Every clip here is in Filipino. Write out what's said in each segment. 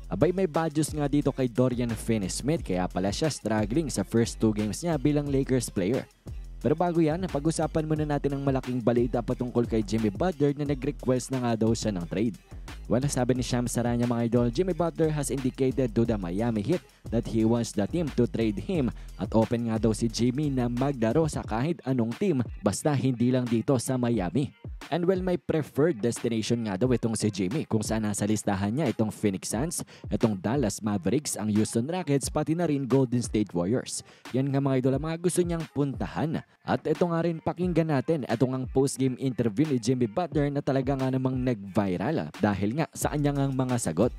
Abay, may bad news nga dito kay Dorian Finney-Smith kaya pala siya struggling sa first 2 games niya bilang Lakers player. Pero bago yan, pag-usapan muna natin ang malaking balita patungkol kay Jimmy Butler na nag-request na nga daw siya ng trade. Well, sabi ni Shams Charania mga idol, Jimmy Butler has indicated to the Miami Heat that he wants the team to trade him at open nga daw si Jimmy na maglaro sa kahit anong team basta hindi lang dito sa Miami. And well, may preferred destination nga daw itong si Jimmy kung saan nasa listahan niya itong Phoenix Suns, itong Dallas Mavericks, ang Houston Rockets, pati na rin Golden State Warriors. Yan nga mga idol ang mga gusto niyang puntahan. At ito nga rin pakinggan natin itong ang post-game interview ni Jimmy Butler na talaga nga namang nag-viral dahil nga sa kanyang mga sagot.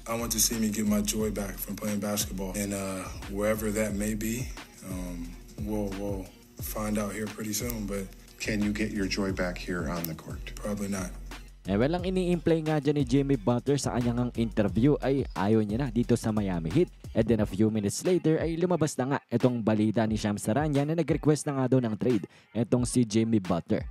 I want to see me get my joy back from playing basketball and wherever that may be, we'll find out here pretty soon, but can you get your joy back here on the court? Probably not. Well, ang ini-imply nga dyan ni Jimmy Butler sa kanyang interview ay ayaw niya na dito sa Miami Heat. And then a few minutes later ay lumabas na nga itong balita ni Shams Charania na nag-request na nga daw ng trade itong si Jimmy Butler.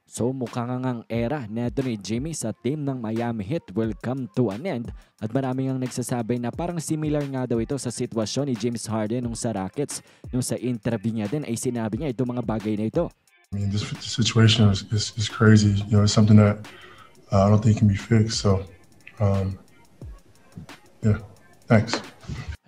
So mukha nga ngang era neto ni Jimmy sa team ng Miami Heat will come to an end at maraming ang nagsasabi na parang similar nga daw ito sa sitwasyon ni James Harden nung sa Rockets. Nung sa interview niya din ay sinabi niya itong mga bagay na ito. I mean, this situation is crazy. You know, it's something that I don't think can be fixed. So, yeah, thanks.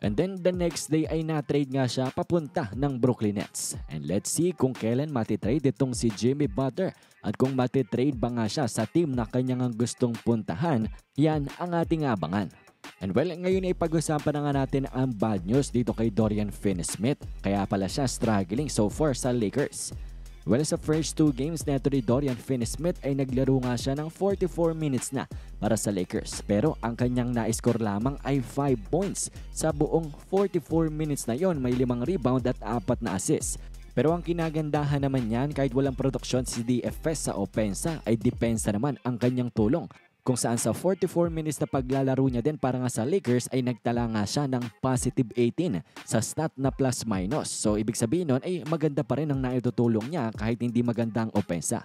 And then the next day ay na-trade nga siya papunta ng Brooklyn Nets. And let's see kung kailan matitrade itong si Jimmy Butler at kung matitrade ba nga siya sa team na kanyang gustong puntahan, yan ang ating abangan. And well, ngayon ay pag-usapan na nga natin ang bad news dito kay Dorian Finney-Smith. Kaya pala siya struggling so far sa Lakers. Well, sa first 2 games neto ni Dorian Finney-Smith ay naglaro nga siya ng 44 minutes na para sa Lakers. Pero ang kanyang na-score lamang ay 5 points. Sa buong 44 minutes na yon may 5 rebound at 4 na assist. Pero ang kinagandahan naman yan kahit walang produksyon si DFS sa opensa ay depensa naman ang kanyang tulong. Kung saan sa 44 minutes na paglalaro niya din para nga sa Lakers ay nagtala nga siya ng positive 18 sa stat na plus minus. So ibig sabihin nun ay maganda pa rin ang naitutulong niya kahit hindi maganda ang opensa.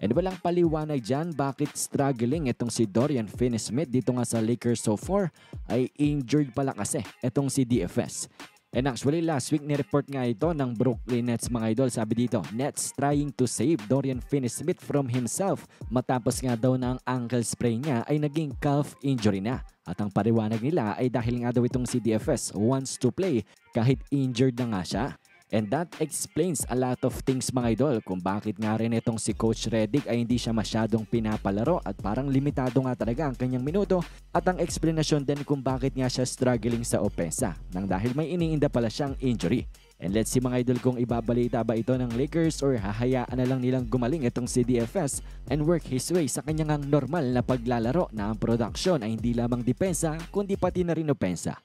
And walang paliwanag dyan bakit struggling itong si Dorian Finney-Smith dito nga sa Lakers so far ay injured pala kasi itong si DFS. And actually last week ni-report nga ito ng Brooklyn Nets mga idol. Sabi dito, Nets trying to save Dorian Finney-Smith from himself matapos nga daw na ang ankle sprain niya ay naging calf injury na. At ang pariwanag nila ay dahil nga daw itong si DFS wants to play kahit injured na nga siya. And that explains a lot of things mga idol kung bakit nga rin itong si Coach Redick ay hindi siya masyadong pinapalaro at parang limitado nga talaga ang kanyang minuto at ang explanation din kung bakit nga siya struggling sa opensa nang dahil may iniinda pala siyang injury. And let's see mga idol kung ibabalita ba ito ng Lakers or hahayaan na lang nilang gumaling itong si DFS and work his way sa kanyang normal na paglalaro na ang production ay hindi lamang depensa kundi pati na rin opensa.